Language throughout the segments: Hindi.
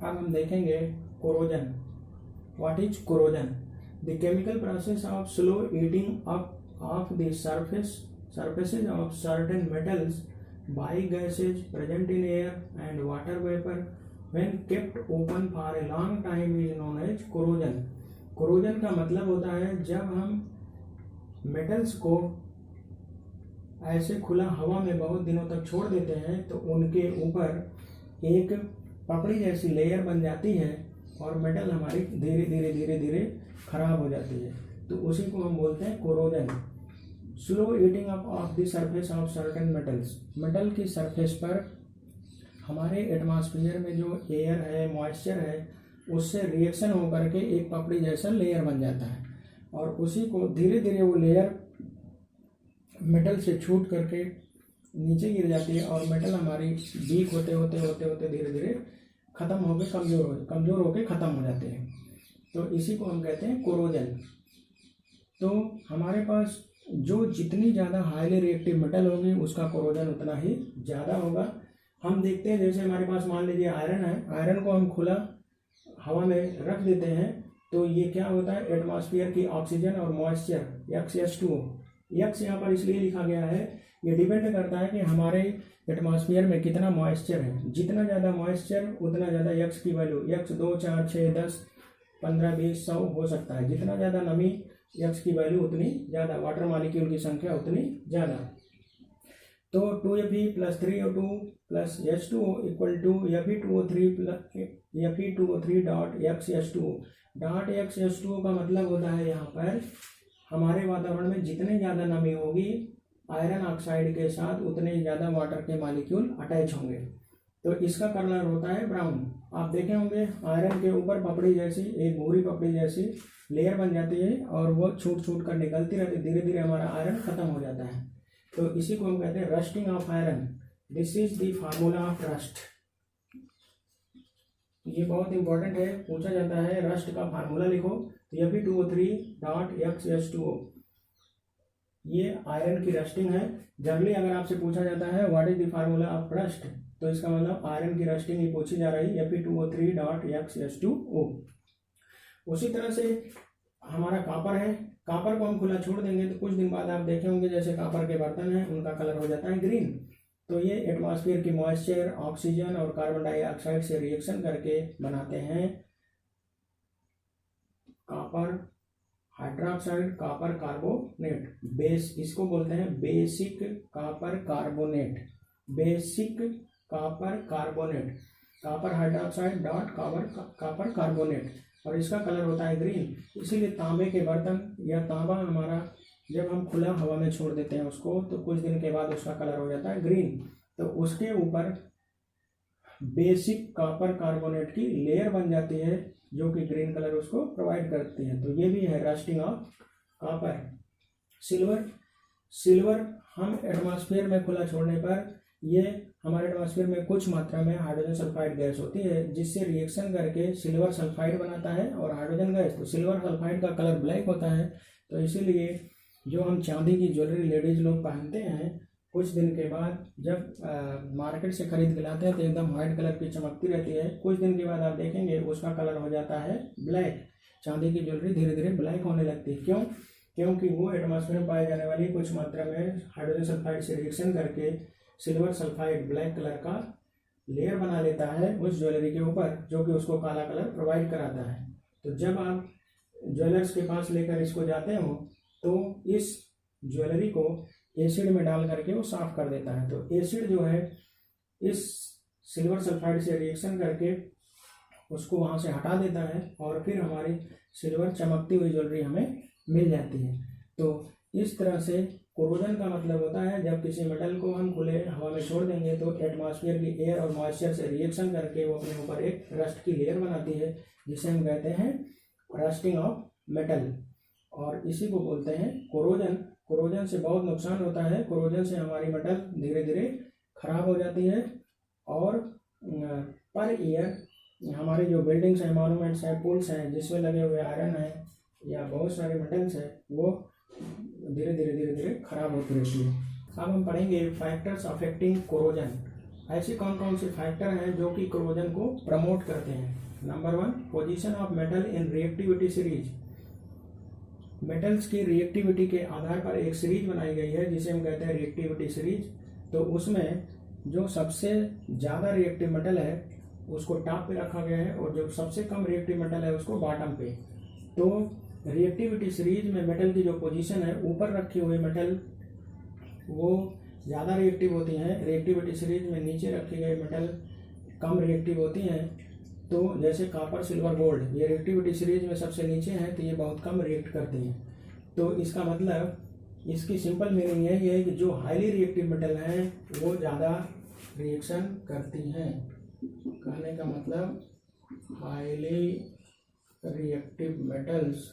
अब हम देखेंगे corrosion. What is corrosion? The chemical process of slow eating up of the surfaces of certain metals by gases present in air and water vapor when kept open for a long time is known as corrosion. corrosion का मतलब होता है जब हम मेटल्स को ऐसे खुला हवा में बहुत दिनों तक छोड़ देते हैं तो उनके ऊपर एक पपड़ी जैसी लेयर बन जाती है और मेटल हमारी धीरे धीरे धीरे धीरे खराब हो जाती है, तो उसी को हम बोलते हैं corrosion. Slow eating up of the surface of certain metals, metal की सरफेस पर हमारे एटमॉस्फेयर में जो एयर है, मॉइस्चर है, उससे रिएक्शन होकर के एक पपड़ी जैसा लेयर बन जाता है और उसी को धीरे धीरे वो लेयर मेटल से छूट करके नीचे गिर जाती है और मेटल हमारी वीक होते होते होते होते धीरे धीरे खत्म होकर कमज़ोर होकर ख़त्म हो जाते हैं, तो इसी को हम कहते हैं कोरोजन। तो हमारे पास जो जितनी ज़्यादा हाईली रिएक्टिव मेटल होगी उसका कोरोजन उतना ही ज़्यादा होगा। हम देखते हैं जैसे हमारे पास मान लीजिए आयरन है, आयरन को हम खुला हवा में रख देते हैं तो ये क्या होता है, एटमॉस्फेयर की ऑक्सीजन और मॉइस्चर X2O, यक्स यहाँ पर इसलिए लिखा गया है, ये डिपेंड करता है कि हमारे एटमॉस्फेयर में कितना मॉइस्चर है। जितना ज़्यादा मॉइस्चर उतना ज़्यादा यक्स की वैल्यू, यक्स 2 4 6 10 15 20 100 हो सकता है। जितना ज़्यादा नमी यक्स की वैल्यू उतनी ज़्यादा, वाटर मॉलिक्यूल की संख्या उतनी ज़्यादा। तो 2Fe + 3O2 + H2O equal to Fe2O3 dot XH2O। Dot XH2O का मतलब होता है यहाँ पर हमारे वातावरण में जितनी ज़्यादा नमी होगी आयरन ऑक्साइड के साथ उतने ज़्यादा वाटर के मॉलिक्यूल अटैच होंगे, तो इसका कलर होता है ब्राउन। आप देखे होंगे आयरन के ऊपर पपड़ी जैसी, एक भूरी पपड़ी जैसी लेयर बन जाती है और वो छूट छूट कर निकलती रहती, धीरे धीरे हमारा आयरन खत्म हो जाता है, तो इसी को हम कहते हैं rusting of iron. This is the formula of rust. ये बहुत इंपॉर्टेंट है, पूछा जाता है रस्ट का फार्मूला लिखो, तो Fe2O3 डॉट XH2O, ये आयरन की रस्टिंग है। जनरली अगर आपसे पूछा जाता है what is the formula of rust, तो इसका मतलब आयरन की रस्टिंग ही पूछी जा रही है, Fe2O3 डॉट XH2O। उसी तरह से हमारा कापर है, कापर को हम खुला छोड़ देंगे तो कुछ दिन बाद आप देखे होंगे जैसे कापर के बर्तन हैं उनका कलर हो जाता है ग्रीन। तो ये एटमॉस्फेयर की मॉइस्चर, ऑक्सीजन और कार्बन डाइऑक्साइड से रिएक्शन करके बनाते हैं copper hydroxide, copper carbonate, base, इसको बोलते हैं basic copper carbonate, basic copper carbonate, copper hydroxide dot copper carbonate, और इसका कलर होता है ग्रीन। इसीलिए तांबे के बर्तन या तांबा हमारा जब हम खुला हवा में छोड़ देते हैं उसको तो कुछ दिन के बाद उसका कलर हो जाता है ग्रीन, तो उसके ऊपर बेसिक कापर कार्बोनेट की लेयर बन जाती है जो कि ग्रीन कलर उसको प्रोवाइड करती है, तो ये भी है रस्टिंग ऑफ कापर। सिल्वर हम एटमॉस्फेयर में खुला छोड़ने पर ये हमारे एटमॉस्फेयर में कुछ मात्रा में हाइड्रोजन सल्फाइड गैस होती है जिससे रिएक्शन करके सिल्वर सल्फाइड बनाता है और हाइड्रोजन गैस, तो सिल्वर सल्फाइड का कलर ब्लैक होता है। तो इसीलिए जो हम चांदी की ज्वेलरी लेडीज लोग पहनते हैं कुछ दिन के बाद जब मार्केट से खरीद के लाते हैं तो एकदम व्हाइट कलर की चमकती रहती है, कुछ दिन के बाद आप देखेंगे उसका कलर हो जाता है ब्लैक। चांदी की ज्वेलरी धीरे धीरे ब्लैक होने लगती है, क्यों? क्योंकि वो एटमॉस्फेयर में पाए जाने वाली कुछ मात्रा में हाइड्रोजन सल्फाइड से रिएक्शन करके सिल्वर सल्फाइड ब्लैक कलर का लेयर बना लेता है उस ज्वेलरी के ऊपर जो कि उसको काला कलर प्रोवाइड कराता है। तो जब आप ज्वेलर्स के पास लेकर इसको जाते हो तो इस ज्वेलरी को एसिड में डाल करके वो साफ कर देता है, तो एसिड जो है इस सिल्वर सल्फाइड से रिएक्शन करके उसको वहाँ से हटा देता है और फिर हमारी सिल्वर चमकती हुई ज्वेलरी हमें मिल जाती है। तो इस तरह से कोरोजन का मतलब होता है जब किसी मेटल को हम खुले हवा में छोड़ देंगे तो एटमॉस्फेयर की एयर और मॉइस्चर से रिएक्शन करके वो अपने ऊपर एक रस्ट की लेयर बनाती है जिसे हम कहते हैं रस्टिंग ऑफ मेटल, और इसी को बोलते हैं कोरोजन। कोरोजन से बहुत नुकसान होता है, कोरोजन से हमारी मेटल धीरे धीरे खराब हो जाती है और पर ईयर हमारी जो बिल्डिंग्स हैं, मॉन्यूमेंट्स हैं, पुल्स हैं जिसमें लगे हुए आयरन है या बहुत सारे मेटल्स हैं वो धीरे धीरे खराब होती रहती है। अब हम पढ़ेंगे फैक्टर्स अफेक्टिंग कोरोजन। ऐसे कौन कौन से फैक्टर हैं जो कि कोरोजन को प्रमोट करते हैं? Number 1, position of metal in reactivity series. Metals की रिएक्टिविटी के आधार पर एक सीरीज बनाई गई है जिसे हम कहते हैं रिएक्टिविटी सीरीज। तो उसमें जो सबसे ज़्यादा रिएक्टिव मेटल है उसको टॉप पे रखा गया है और जो सबसे कम रिएक्टिव मेटल है उसको बॉटम पे। तो रिएक्टिविटी सीरीज में मेटल की जो पोजीशन है, ऊपर रखी हुई मेटल वो ज़्यादा रिएक्टिव होती हैं। रिएक्टिविटी सीरीज में नीचे रखी गई मेटल कम रिएक्टिव होती हैं। तो जैसे कॉपर, सिल्वर, गोल्ड, ये रिएक्टिविटी सीरीज में सबसे नीचे हैं, तो ये बहुत कम रिएक्ट करती हैं। तो इसका मतलब, इसकी सिंपल मीनिंग यही है कि जो हाईली रिएक्टिव मेटल हैं वो ज़्यादा रिएक्शन करती हैं। कहने का मतलब highly reactive metals,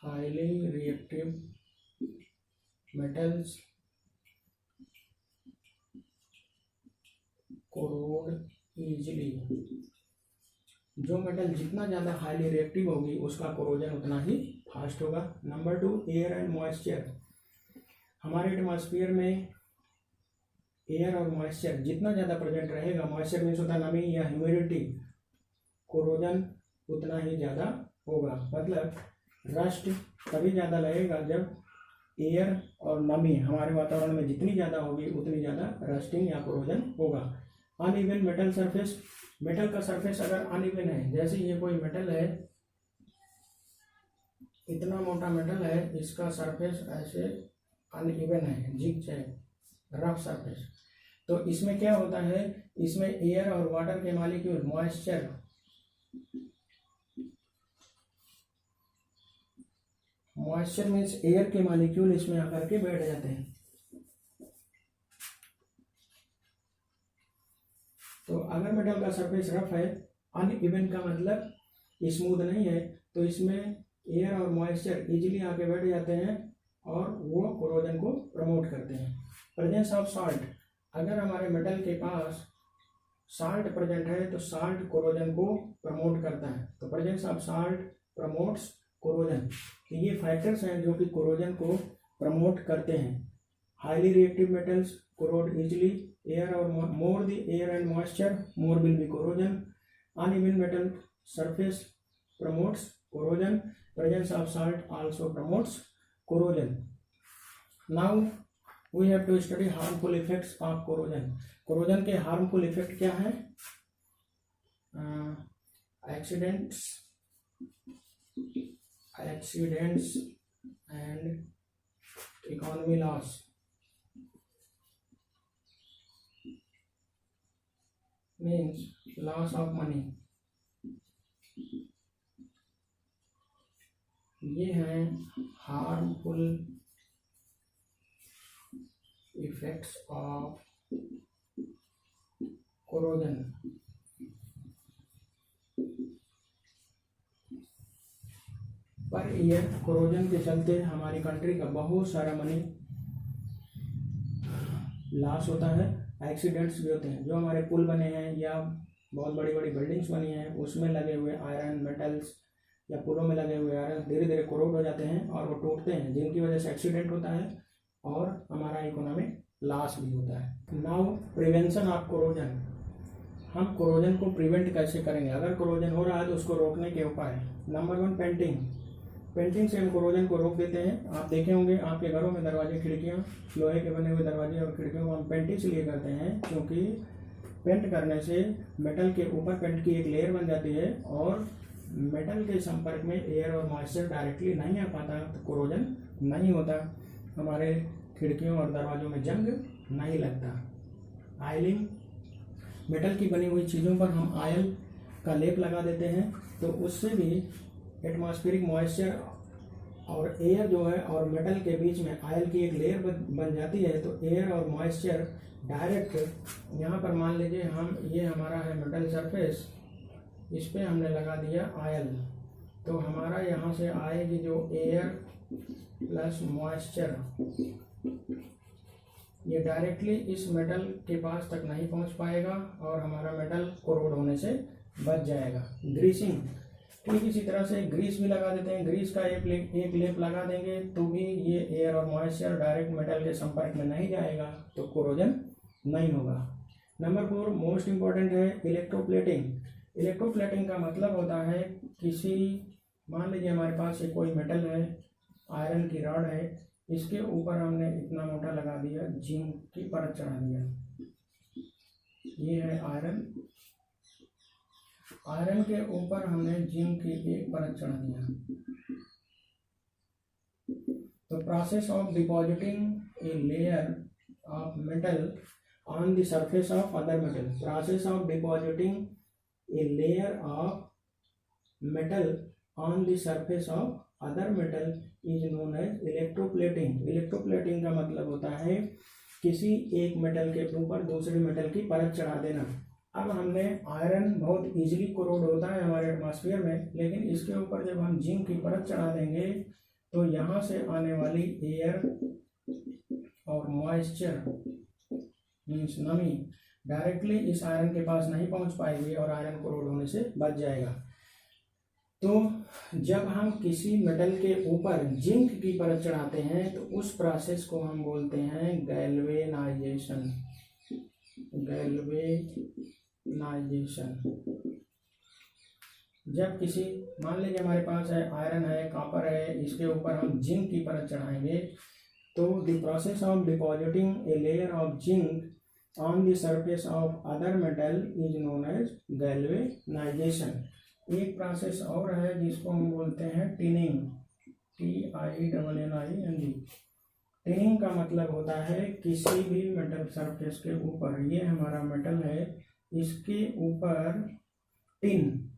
highly reactive metals corrode easily. जो मेटल जितना ज़्यादा हाईली रिएक्टिव होगी उसका कोरोजन उतना ही फास्ट होगा। Number 2, air and moisture. हमारे एटमॉस्फेयर में एयर और मॉइस्चर जितना ज़्यादा प्रेजेंट रहेगा, मॉइस्चर मीन्स होता है नमी या ह्यूमिडिटी, कोरोजन उतना ही ज़्यादा होगा। मतलब रस्ट तभी ज़्यादा लगेगा जब एयर और नमी हमारे वातावरण में जितनी ज़्यादा होगी उतनी ज़्यादा रस्टिंग या कोरोजन होगा। Uneven metal surface. मेटल का सरफेस अगर अनइवन है, जैसे ये कोई मेटल है, इतना मोटा मेटल है, इसका सरफेस ऐसे अनइवन है, जिगजैग, रफ सरफेस, तो इसमें क्या होता है, इसमें एयर और वाटर के मॉलिक्यूल, मॉइस्चर मीन्स एयर के मॉलिक्यूल इसमें आकर के बैठ जाते हैं। तो अगर मेटल का सरफेस रफ है, अनइवन का मतलब स्मूथ नहीं है, तो इसमें एयर और मॉइस्चर इजीली आके बैठ जाते हैं और वो कोरोजन को प्रमोट करते हैं। Presence of salt. अगर हमारे मेटल के पास साल्ट प्रेजेंट है तो साल्ट कोरोजन को प्रमोट करता है। तो presence of salt promotes corrosion. तो ये फैक्टर्स हैं जो कि कोरोजन को प्रमोट करते हैं। Highly reactive metals corrode easily, air or more the air and moisture, more will be corrosion. Uneven metal surface promotes corrosion. Presence of salt also promotes corrosion. Now we have to study harmful effects of corrosion. Corrosion के harmful effect क्या है? Accidents and economy loss. Means loss of money. ये हैं harmful effects of corrosion. Per year corrosion के चलते हमारी कंट्री का बहुत सारा मनी लॉस होता है। एक्सीडेंट्स भी होते हैं। जो हमारे पुल बने हैं या बहुत बड़ी बड़ी बिल्डिंग्स बनी हैं उसमें लगे हुए आयरन मेटल्स या पुलों में लगे हुए आयरन धीरे धीरे कोरोड हो जाते हैं और वो टूटते हैं, जिनकी वजह से एक्सीडेंट होता है और हमारा इकोनॉमिक लॉस भी होता है। Now prevention of corrosion. हम कोरोजन को प्रिवेंट कैसे करेंगे? अगर कोरोजन हो रहा है तो उसको रोकने के उपाय। नंबर 1, पेंटिंग से हम कोरोजन को रोक देते हैं। आप देखे होंगे आपके घरों में दरवाजे, खिड़कियां, लोहे के बने हुए दरवाजे और खिड़कियों को हम पेंट इसलिए करते हैं क्योंकि पेंट करने से मेटल के ऊपर पेंट की एक लेयर बन जाती है और मेटल के संपर्क में एयर और मॉइस्चर डायरेक्टली नहीं आ पाता, तो कोरोजन नहीं होता, हमारे खिड़कियों और दरवाजों में जंग नहीं लगता। आयलिंग, मेटल की बनी हुई चीज़ों पर हम आयल का लेप लगा देते हैं तो उससे भी एटमॉस्फेरिक मॉइस्चर और एयर जो है और मेटल के बीच में आयल की एक लेयर बन जाती है। तो एयर और मॉइस्चर डायरेक्ट, यहाँ पर मान लीजिए हम, ये हमारा है मेटल सरफेस, इस पे हमने लगा दिया आयल, तो हमारा यहाँ से आएगी जो एयर प्लस मॉइस्चर, ये डायरेक्टली इस मेटल के पास तक नहीं पहुँच पाएगा और हमारा मेटल कोरोड होने से बच जाएगा। ग्रीसिंग, ठीक इसी तरह से ग्रीस भी लगा देते हैं। ग्रीस का एक लेप लगा देंगे तो भी ये एयर और मॉइस्चर डायरेक्ट मेटल के संपर्क में नहीं जाएगा, तो कोरोजन नहीं होगा। नंबर 4 मोस्ट इम्पॉर्टेंट है इलेक्ट्रोप्लेटिंग। इलेक्ट्रोप्लेटिंग का मतलब होता है किसी, मान लीजिए हमारे पास एक कोई मेटल है, आयरन की रॉड है, इसके ऊपर हमने इतना मोटा लगा दिया, जिंक की परत चढ़ा दिया। ये है आयरन, आयरन के ऊपर हमने जिंक की एक परत चढ़ा दिया। तो process of depositing a layer of metal on the surface of other metal, process of depositing a layer of metal on the surface of other metal is known as electroplating। electroplating का मतलब होता है किसी एक मेटल के ऊपर दूसरे मेटल की परत चढ़ा देना। अब हमने आयरन बहुत इजीली कोरोड होता है हमारे एटमॉस्फेयर में, लेकिन इसके ऊपर जब हम जिंक की परत चढ़ा देंगे तो यहाँ से आने वाली एयर और मॉइस्चर मीन्स नमी डायरेक्टली इस आयरन के पास नहीं पहुंच पाएगी और आयरन कोरोड होने से बच जाएगा। तो जब हम किसी मेटल के ऊपर जिंक की परत चढ़ाते हैं तो उस प्रोसेस को हम बोलते हैं गैल्वेनाइजेशन। गैल्वेनाइजेशन जब किसी, मान लीजिए हमारे पास है आयरन है, कॉपर है, इसके ऊपर हम जिंक की परत चढ़ाएंगे तो the process of depositing a layer of zinc on the surface of other metal is known as galvanization. एक प्रोसेस और है जिसको हम बोलते हैं टिनिंग, TINNING। टिनिंग का मतलब होता है किसी भी मेटल सरफेस के ऊपर, ये हमारा मेटल है, इसके ऊपर टिन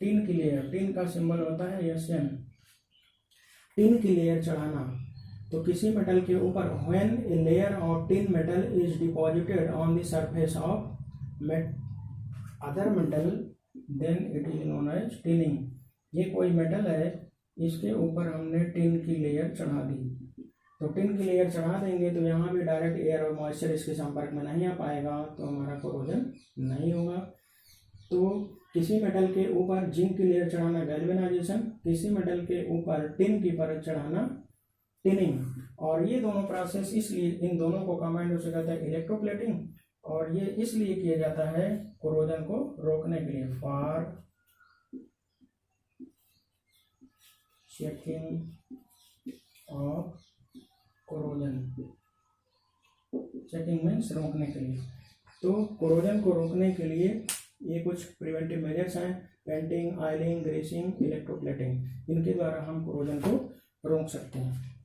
की लेयर, टिन का सिंबल होता है SN, टिन की लेयर चढ़ाना। तो किसी मेटल के ऊपर when a layer of tin metal is deposited on the surface of other metal then it is known as tinning. ये कोई मेटल है, इसके ऊपर हमने टिन की लेयर चढ़ा दी, तो टिन की लेयर चढ़ा देंगे तो यहाँ भी डायरेक्ट एयर और मॉइस्चर इसके संपर्क में नहीं आ पाएगा, तो हमारा कोरोजन नहीं होगा। तो किसी मेटल के ऊपर जिंक की लेयर चढ़ाना गैल्वेनाइजेशन, किसी मेटल के ऊपर टिन की परत चढ़ाना टिनिंग। और ये दोनों प्रोसेस इसलिए, इन दोनों को कंबाइंड हो सकता है इलेक्ट्रोप्लेटिंग, और ये इसलिए किया जाता है कोरोजन को रोकने के लिए, for checking of corrosion. Checking means रोकने के लिए। तो कोरोजन को रोकने के लिए ये कुछ प्रिवेंटिव मेजर्स हैं, पेंटिंग, ऑयलिंग, ग्रीसिंग, इलेक्ट्रोप्लेटिंग, इनके द्वारा हम कोरोजन को रोक सकते हैं।